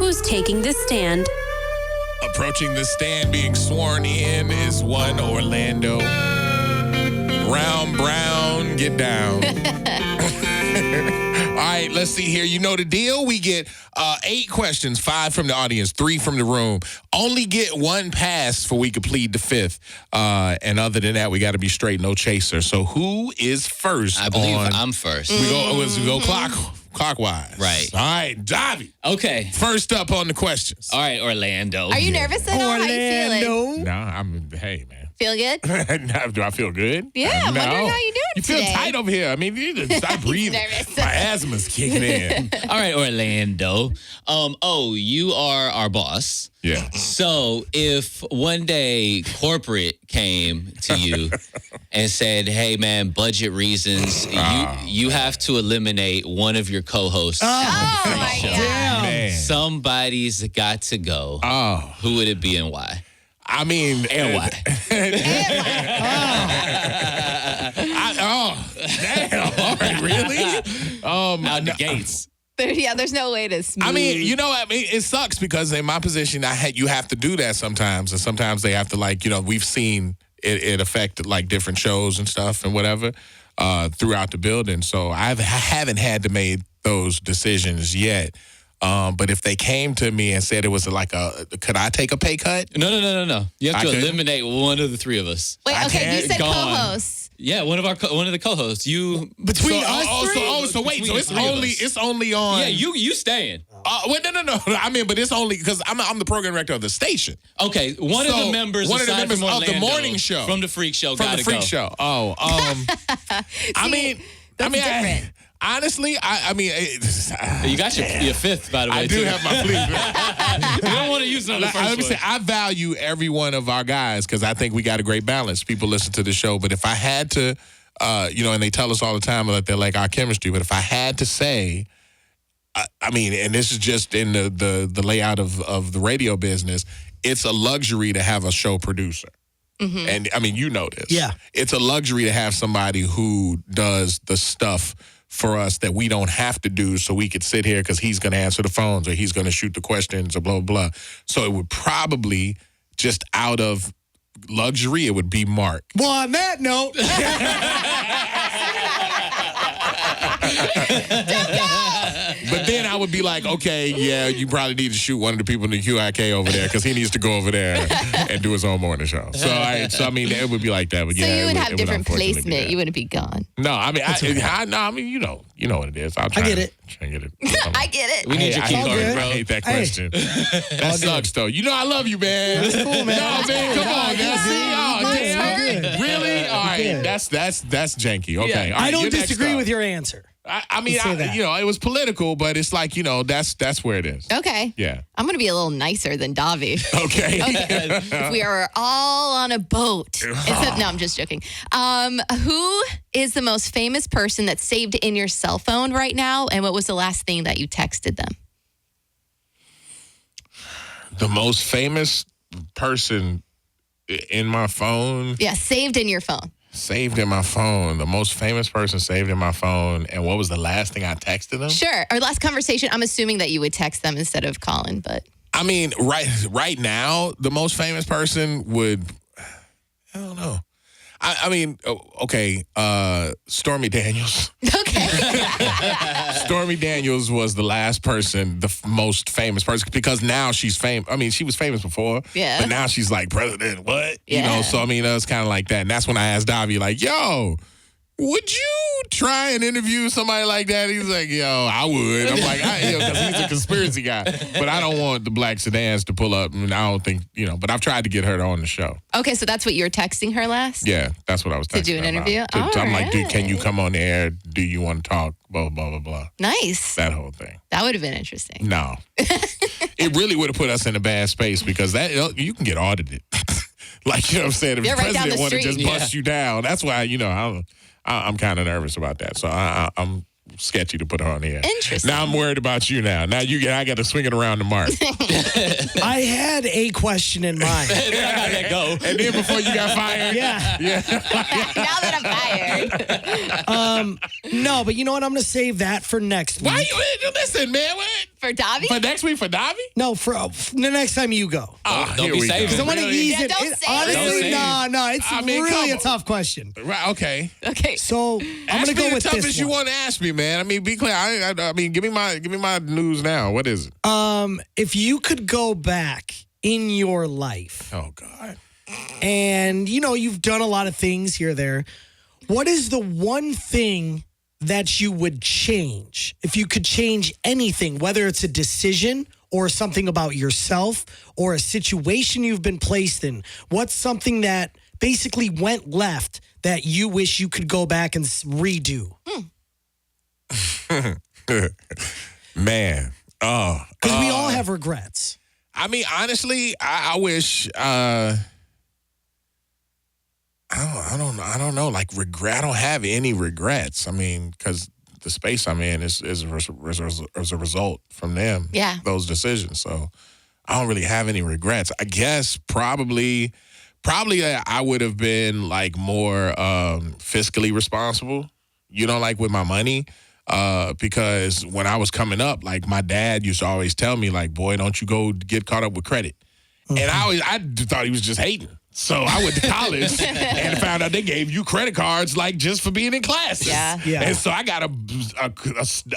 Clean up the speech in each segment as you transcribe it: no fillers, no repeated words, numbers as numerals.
Who's taking the stand? Approaching the stand, being sworn in is one Orlando. Brown, get down. All right, let's see here. You know the deal. We get 8 questions, 5 from the audience, 3 from the room. Only get 1 pass for we could plead the fifth. And other than that, we got to be straight, no chaser. So who is first? I believe I'm first. We go clockwise. Right. All right, Dobby. Okay. First up on the questions. All right, Orlando. Are you nervous at all? How you feeling? No, hey, man. Feel good? Do I feel good? Yeah, I'm wondering how you doing You feel today. tight over here. I mean, you need to stop breathing. nervous. My asthma's kicking in. All right, Orlando. You are our boss. Yeah. So if one day corporate came to you and said, "Hey, man, budget reasons, you have to eliminate one of your co-hosts." Oh, my God. Man. Somebody's got to go. Oh. Who would it be and why? I mean, And why? Damn. All right, really? Out the gates. There's no way to smooth. I mean, you know, it sucks because in my position, you have to do that sometimes, and sometimes they have to we've seen it affect like different shows and stuff and whatever throughout the building. So I haven't had to make those decisions yet. But if they came to me and said it was could I take a pay cut? No. You have to could. eliminate one of the 3 of us. Wait, okay, you said Gone. co-hosts. Yeah, one of the co-hosts. You Between so, us three? So wait, so it's only on. Yeah, you staying. Wait, no. I mean, but it's only because I'm the program director of the station. Okay, one of the members of the Orlando, morning show from the Freakshow. From the Freakshow. Oh, I mean, different. Honestly, I mean, you got your 5th, by the way. I do have my plead. You don't want to use it on the first Let me say, I value every one of our guys because I think we got a great balance. People listen to the show, but if I had to, and they tell us all the time that they're like our chemistry, but if I had to say, I mean, and this is just in the layout of the radio business, it's a luxury to have a show producer. Mm-hmm. And I mean, you know this. Yeah. It's a luxury to have somebody who does the stuff for us that we don't have to do so we could sit here because he's going to answer the phones or he's going to shoot the questions or blah, blah, blah. So it would probably, just out of luxury, it would be Mark. Well, on that note. But then I would be like, okay, yeah, you probably need to shoot one of the people in the QIK over there because he needs to go over there and do his own morning show. So I mean, it would be like that. But So yeah, you would have different unfortunately placement. You wouldn't be gone. No, I mean, I mean, you know what it is. I'll try. I get it. Try and get it. I get it. We need your key I card, bro. hate that question. That sucks, though. You know I love you, man. That's cool, man. No, man, come on, man. See, damn. Really? All right, Yeah. that's janky. Okay. Yeah. All right, I don't you're next disagree up. with your answer. I mean, it was political, but it's like, that's where it is. Okay. Yeah. I'm going to be a little nicer than Davi. Okay. If we are all on a boat. No, I'm just joking. Who is the most famous person that's saved in your cell phone right now? And what was the last thing that you texted them? The most famous person in my phone? Yeah, saved in your phone. Saved in my phone. The most famous person saved in my phone. And what was the last thing I texted them? Sure. Our last conversation, I'm assuming that you would text them instead of calling, but. I mean, right now, the most famous person would, I don't know. I mean, okay, Stormy Daniels. Okay. Stormy Daniels was the last person, the most famous person, because now she's famous. I mean, she was famous before, Yeah. but now she's like, president, what? Yeah. So I mean, it's kind of like that. And that's when I asked Davi, like, yo, would you try and interview somebody like that? He's like, yo, I would. I'm like, because he's a conspiracy guy. But I don't want the black sedans to pull up. And I don't think, but I've tried to get her on the show. Okay, so that's what you were texting her last? Yeah, that's what I was texting To do an her about. interview? I'm like, dude, can you Alright. come on the air? Do you want to talk? Blah, blah, blah, blah. Nice. That whole thing. That would have been interesting. No. It really would have put us in a bad space because you can get audited. Like, you know what I'm saying? If Yeah, the right down president the wanted to street. just bust you down, that's why, I'm kind of nervous about that. So I'm sketchy to put her on the air. Interesting. Now I'm worried about you now. I got to swing it around to Mark. I had a question in mind. I gotta let go. And then before you got fired? Yeah. Now that I'm fired. No, but you know what? I'm going to save that for next week. Why you listen, man? What? For Davi? For next week for Davi? No, for the next time you go. Don't here be we go. saving. Because I want to Really? ease Yeah, it. don't It- say it. honestly, Don't say no. It's I mean, really a come tough question. Right, okay. Okay. So I'm Ask going to me go the with toughest this you one. want to ask me, man. I mean, be clear. I mean, give me my news now. What is it? If you could go back in your life Oh God. and, you've done a lot of things here, there, what is the one thing that you would change? If you could change anything, whether it's a decision or something about yourself or a situation you've been placed in, what's something that basically went left that you wish you could go back and redo? Man. Oh. Because we all have regrets. I mean, honestly, I wish. I don't know. Like regret. I don't have any regrets. I mean, because the space I'm in is a result from them. Yeah. Those decisions. So I don't really have any regrets. I guess probably I would have been like more fiscally responsible. Like with my money. Because when I was coming up, like my dad used to always tell me, like, boy, don't you go get caught up with credit. And I thought he was just hating. So I went to college and found out they gave you credit cards like just for being in classes. Yeah. And so I got a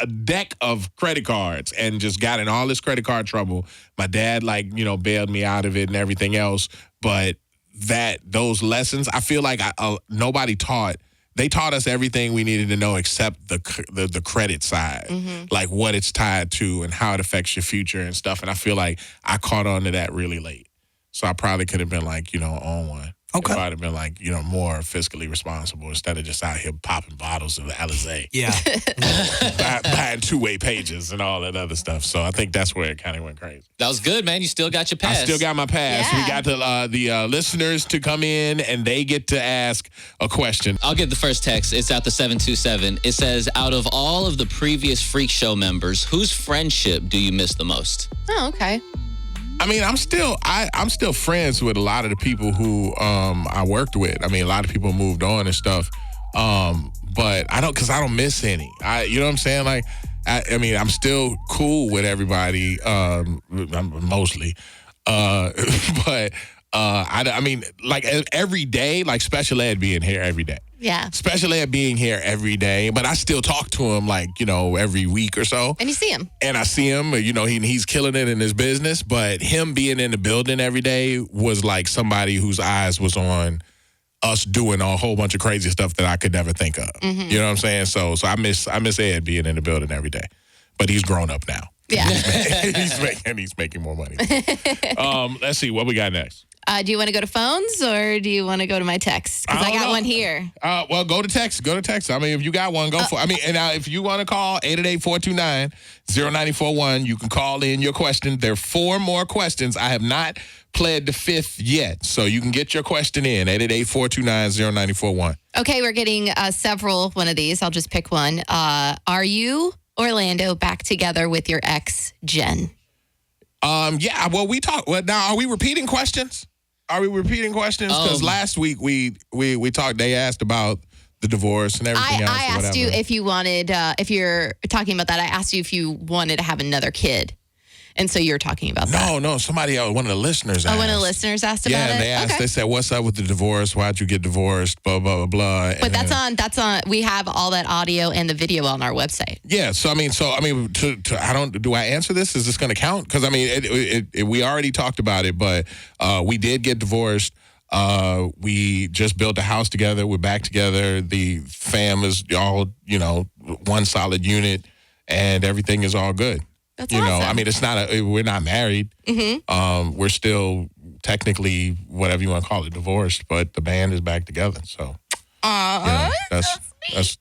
deck of credit cards and just got in all this credit card trouble. My dad bailed me out of it and everything else. But those lessons, I feel like nobody taught. They taught us everything we needed to know except the credit side, like what it's tied to and how it affects your future and stuff. And I feel like I caught on to that really late. So I probably could have been on one. Okay. If I'd have been more fiscally responsible instead of just out here popping bottles of Alizé, Yeah. buying two-way pages and all that other stuff. So I think that's where it kind of went crazy. That was good, man. You still got your pass. I still got my pass. Yeah. We got the listeners to come in and they get to ask a question. I'll get the first text. It's out the 727. It says, out of all of the previous Freak Show members, whose friendship do you miss the most? Oh, okay. I mean, I'm still friends with a lot of the people who I worked with. I mean, a lot of people moved on and stuff. But I don't miss any. You know what I'm saying? Like, I mean, I'm still cool with everybody, mostly. But I mean, like every day, like special ed being here every day. Yeah. Special ed being here every day, but I still talk to him every week or so. And you see him. And I see him, he's killing it in his business, but him being in the building every day was like somebody whose eyes was on us doing a whole bunch of crazy stuff that I could never think of. You know what I'm saying? So I miss Ed being in the building every day. But he's grown up now. Yeah. He's making more money. Let's see what we got next. Do you want to go to phones or do you want to go to my text? Because I don't got know. one here. Well, go to text. I mean, if you got one, go for it. I mean, and now if you want to call, 888-429-0941, you can call in your question. There are 4 more questions. I have not pled the fifth yet, so you can get your question in, 888-429-0941. Okay, we're getting several one of these. I'll just pick one. Are you, Orlando, back together with your ex, Jen? Yeah, well, we talked. Well, now, are we repeating questions? Because last week we talked. They asked about the divorce and everything else. I asked you if you wanted, if you're talking about that, I asked you if you wanted to have another kid. And so you're talking about that. No, somebody else, one of the listeners asked. Oh, one of the listeners asked about it? Yeah, and they asked, Okay. they said, what's up with the divorce? Why'd you get divorced? Blah, blah, blah, blah. But that's on, we have all that audio and the video on our website. Yeah, do I answer this? Is this going to count? Because, I mean, we already talked about it, but we did get divorced. We just built a house together. We're back together. The fam is all, one solid unit, and everything is all good. That's awesome. I mean, we're not married. Mm-hmm. We're still technically, whatever you want to call it, divorced, but the band is back together. So, that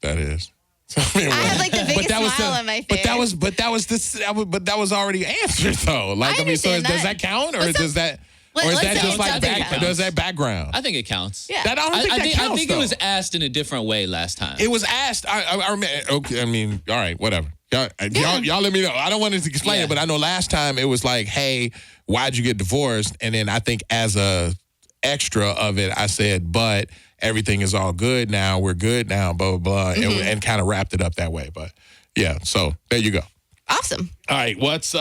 is. So, I had like the biggest smile on my face. But that was already answered though. Like, understand does that count, or does that? Or is that just like does that background? I think it counts. Yeah. I don't think that counts. I think it was asked in a different way last time. It was asked. I remember. Okay, I mean, all right, whatever. Y'all let me know. I don't want to explain it, but I know last time it was like, hey, why'd you get divorced? And then I think as a extra of it, I said, but everything is all good now. We're good now, blah, blah, blah, and kind of wrapped it up that way. But, yeah, so there you go. Awesome. All right, what's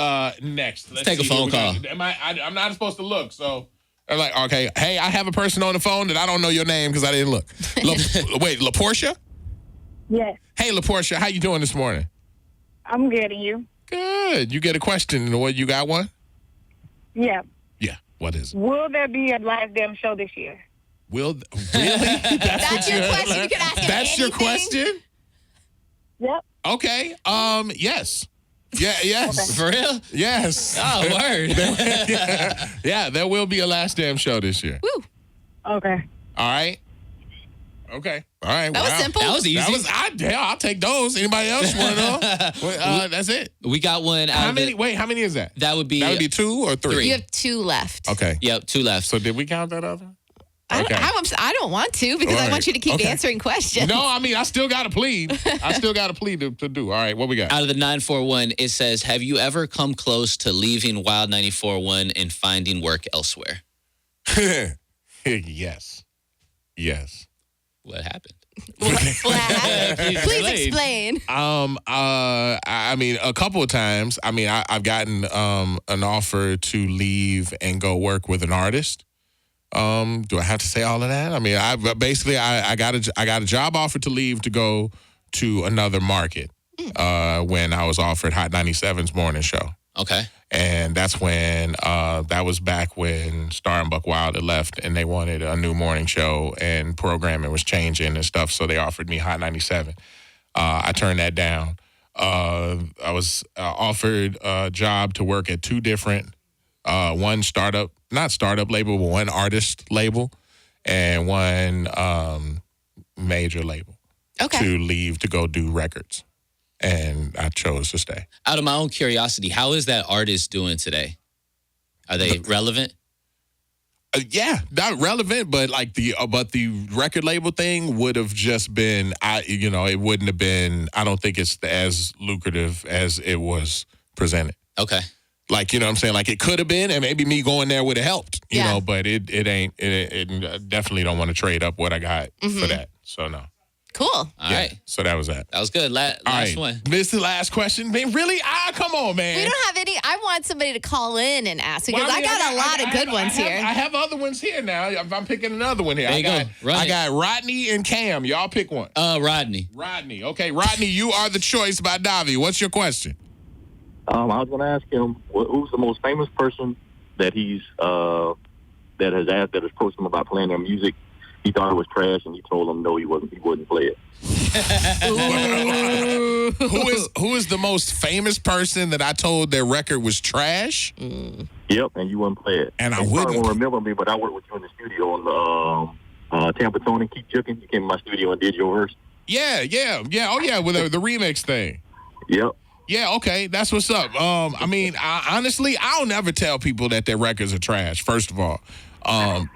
next? Let's take a see phone here. I'm not supposed to look, so I'm like, okay, hey, I have a person on the phone that I don't know your name because I didn't look. Wait, LaPortia? Yes, Hey, LaPortia, how you doing this morning? I'm getting you. Good. You get a question. What, you got one? Yeah. Yeah. What is it? Will there be a live damn show this year? Really? That's your question. You can ask him That's your anything. question? Yep. Okay. Yes. Yeah. Yes. For real? Yes. Oh, word. Yeah. There will be a Last Damn Show this year. Woo. Okay. All right. Okay. All right. That was simple. That was easy. I'll take those. Anybody else want to know? That's it. We got one out How of many? Wait, how many is that? That would be 2 or 3? You have 2 left. Okay. Yep, 2 left. So did we count that other? I don't want to because I Right. want you to keep Okay. answering questions. No, I mean, I still got to plead. to do. All right, what we got? Out of the 941, it says, have you ever come close to leaving Wild 94.1 and finding work elsewhere? Yes. What happened? What happened? Please explain. I mean, a couple of times. I mean, I've gotten an offer to leave and go work with an artist. Do I have to say all of that? I mean, I got a job offer to leave to go to another market when I was offered Hot 97's morning show. Okay. And that's when that was back when Star and Buck Wild had left, and they wanted a new morning show, and programming was changing and stuff. So they offered me Hot 97. I turned that down. I was offered a job to work at 2 different, one not startup label, but one artist label, and one major label. Okay. To leave to go do records, and I chose to stay. Out of my own curiosity, how is that artist doing today? Are they relevant? Yeah, not relevant, but like the record label thing would have just been, it wouldn't have been. I don't think it's as lucrative as it was presented. Okay. Like, you know what I'm saying? Like, it could have been, and maybe me going there would have helped, you Yeah. know, but it ain't. It definitely don't want to trade up what I got for that. So no. Cool. All right. So that was that. That was good. Last All right. one. This is the last question. Man, really? Come on, man. We don't have any. I want somebody to call in and ask because Well, I got a lot of good ones here. I have other ones here now. I'm picking another one here. There you go. Run I it. got Rodney and Cam. Y'all pick one. Rodney. Rodney. Okay, Rodney, you are the choice by Davi. What's your question? I was going to ask him who's the most famous person that he's that has approached him about playing their music. He thought it was trash, and he told him no, he wouldn't play it. Who is the most famous person that I told their record was trash? Yep, and you wouldn't play it. And I you wouldn't. probably won't remember me, but I worked with you in the studio on Tampa Tony Keep Chicken. You came in my studio and did your verse. Yeah. Oh yeah, with the remix thing. Yep. Yeah, okay, that's what's up. I mean, honestly, I'll never tell people that their records are trash. First of all,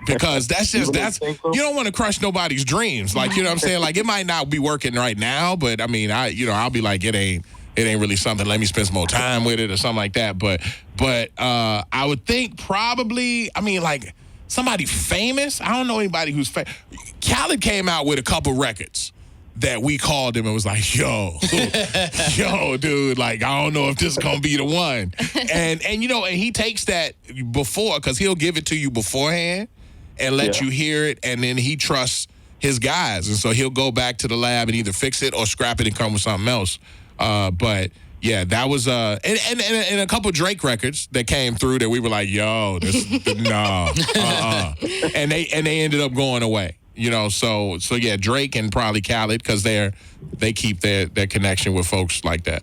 because You think so? you don't want to crush nobody's dreams. Like, you know what I'm saying? Like, it might not be working right now, but I mean, I'll be like, it ain't really something. Let me spend some more time with it or something like that. But I would think probably, I mean, like somebody famous. I don't know anybody who's famous. Khaled came out with a couple records that we called him and was like, yo, dude, like, I don't know if this is going to be the one. And he takes that before, because he'll give it to you beforehand and let you hear it, and then he trusts his guys. And so he'll go back to the lab and either fix it or scrap it and come with something else. But, yeah, that was, and a couple Drake records that came through that we were like, yo, no, and they ended up going away. You know, so yeah, Drake and probably Khaled, because they keep their connection with folks like that.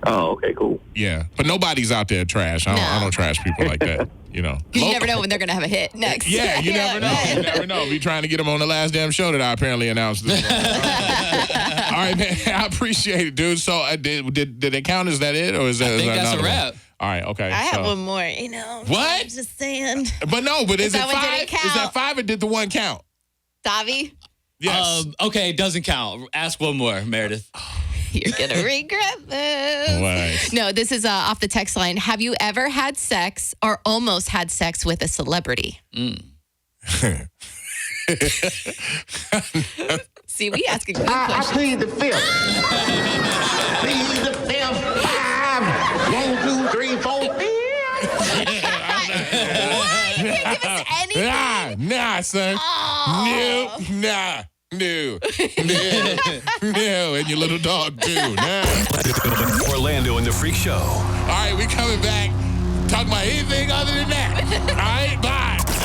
Oh, okay, cool. Yeah, but nobody's out there trash. I don't trash people like that. You know, You never know when they're going to have a hit next. Yeah, you never know. You never know. Be trying to get them on the last damn show that I apparently announced this morning. All right, man. I appreciate it, dude. So did it count? Is that it, or is that? I think that's a wrap. All right, okay. I have one more. What? I'm just saying. But is it That one 5? didn't count. Is that 5 or did the one count? Davi, Yes. Okay, it doesn't count. Ask one more, Meredith. you're going to regret this. What? No, this is off the text line. Have you ever had sex or almost had sex with a celebrity? See, we asking good questions. Plead the fifth. Plead the fifth. 5 What? You can't give us anything? Nah, son. Oh. No. And your little dog too. Nah. Orlando and the Freak Show. All right, we coming back. Talking about anything other than that. All right, bye.